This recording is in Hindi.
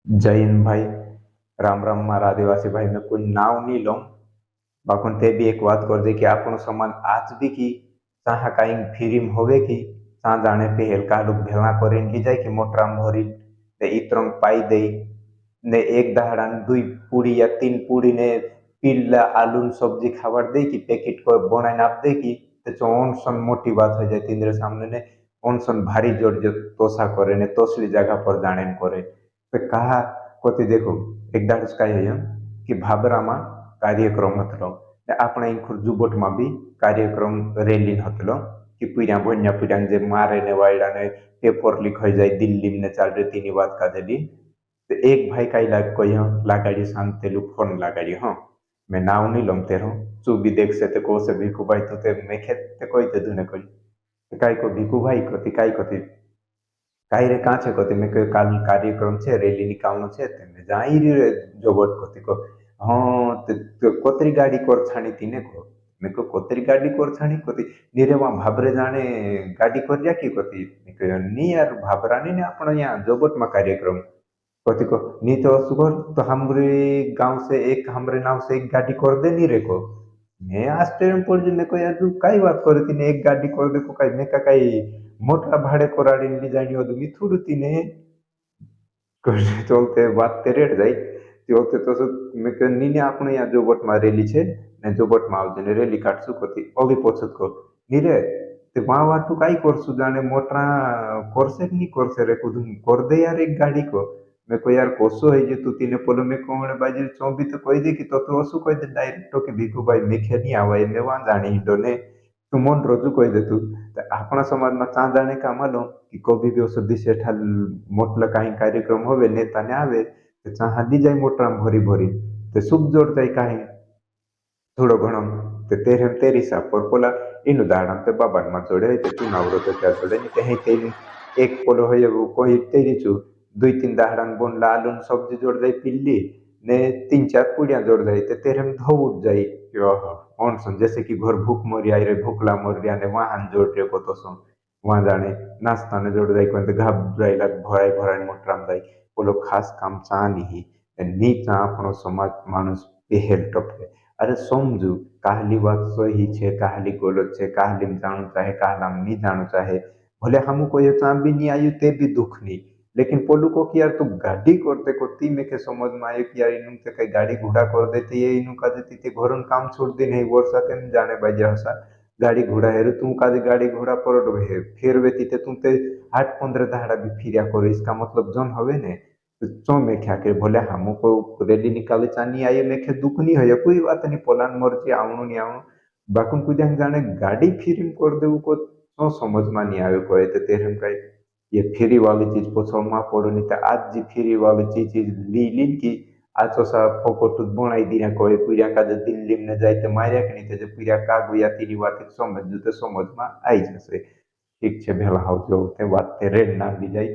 जैन भाई, राम राम मारा आदिवासी भाई में कोई नाव नहीं लो। बाकुन ते भी एक बात कर दे कि आपनो समान आज भी की चाहा काई फिरिम होवे की चा जाने पे हेलका लोग भेलना करें ली जाए कि मोटराम भरी ने इत्रंग पाई दे ने एक दहाड़ान दुई पूरी या तीन पूरी ने पिल्ला आलू सब्जी खावर दे कि पैकेट को बनाए नाप दे कि ते चोन सन मोटी बात हो जाए तीन सामने ने ओन सन भारी जोर जो तोसा करे ने तोसली जगह पर जाने करे तो कहा कोती देखो एक दाड़ उसका है कि भाबरामा कार्यक्रम हतलो ने આપણે ખુરજુબોટમાં બી કાર્યક્રમ રેલી હતલો કે પીડા ભણ્યા પીડા જે મારે ને વાયડા ને પેપર લીક થઈ જાય દિલ્હી ને ચાલ રેતીની વાત કાઢેલી तो एक भाई का इलाज कोई हाँ लागाड़ी शांत तेलु फोन लागाड़ी हाँ मैं नाव नहीं लमते रहो तू भी देख से ते को से भिखू भाई तो ते मैं खेत ते कोई ते धुने कोई काय को भिखू भाई कति काय कति काय रे कां छे कति मैं काल कार्यक्रम छे रेली निकालनो छे ते मैं जाई रे जोबट कति को हाँ ते कोतरी गाड़ी कोर छानी तीने को मैं को कोतरी गाड़ी कोर छानी कति नीरे वहां भाबरे जाने गाड़ी कोर जा की कति मैं को नी यार भाबरा ने आपण यहाँ जोबट में कार्यक्रम कथी को नी तो सुगर तो हमरे गांव से एक हमरे नाव से एक गाड़ी कर दे नी रे को मैं आश्चर्य में पड़ मेरे को यार तू काई बात करे तीने एक गाड़ी कर दे को काई मैं का काई मोटा भाड़े कोराड़ी ली जानी हो मी थोड़ू तीने करे चलते बात तेरे हट जाई ते वखते तो मैं के नी ने આપણે यहाँ જોબટ માં રેલી છે ને જોબટ માં આવજે ને રેલી કાઢશું કતી ઓલી પોછત को नी रे ते वहां वाटू काई करसु जाने मोटरा करसे कि नहीं करसे रे कुदुम कर दे यार एक गाड़ी को मैं को यार कोसो है जे तू तीने पोलो में कोण बाजी चौबी तो कोई दे कि तो असु कोई दे डायरेक्ट तो कि भीखू भाई मेखे नहीं आवे ने वहां जानी हिंडो ने तू मन रोजू कोई दे तू तो अपना समाज में चा जाने का मालो कि कभी भी औषधि से ठाल मोटला काही कार्यक्रम होवे नेता ने आवे तो चा हादी जाए मोटरा भरी भरी तो सुख जोड़ जाए काही થોડો ઘણો તે તેરે તેરી સાપર પોલા એનું દાડમ તે બાબામાં જોડે તે તું નાવરો તો ત્યાં જોડે ને કહે તેનું એક પોલો હોય એવું કોઈ તેરી છું दुई तीन दाहड़ांग बोन लालून सब्जी जोड़ जाई पिल्ली ने तीन चार पुड़िया जोड़ जाई ते तेरे में धो उठ जाई ऑन सन जैसे कि घर भूख मरी आई रे भूखला मर रिया ने वहां जोड़ रे को तो सुन वहां जाने नाश्ता ने जोड़ जाई कोई घाब जाई लग भराई भराई मोटराम जाई बोलो खास काम चा नहीं नी चा अपनो समाज मानुस पहेल टपके अरे समझू काहली बात सही छे काहली गलत छे काहली जाणू चाहे काहलाम नी जाणू चाहे भले हमू कोई चा भी नहीं आयु ते भी दुख नहीं लेकिन पोलू को कि यार तू गाड़ी करते को ती में के समझ में आयो कि यार इनु ते कई गाड़ी घोड़ा कर देते ये इनु का देती ते घरन काम छोड़ दे नहीं वर्षा ते जाने बाजे हसा गाड़ी घोड़ा है तू का दे गाड़ी घोड़ा पर है फिर वेती ते तू ते 8-15 दहाड़ा भी फिरिया करो इसका मतलब जन हवे ने तो चो में क्या के भले हमू को रैली निकाले चानी आये में के दुख नहीं है कोई बात नहीं पोलान मर्जी आवणु नहीं आवणु बाकुन कुछ जाने गाड़ी फिरिम कर देऊ को तो समझ में नहीं आयो कोई ते तेरे का ये फ्री वाली चीज पोछमा पड़ो नहीं तो आज जी फ्री वाली चीज ली लीन की आज तो सा फोकट बनाई दिया कोई पूरा का जो दिल्ली में जाए तो मारिया कि नहीं तो जो पूरा का गुया तेरी बात समझ जो तो समझ में आई जैसे ठीक छे भेला हाउ जो ते बात ते रेड ना ली जाए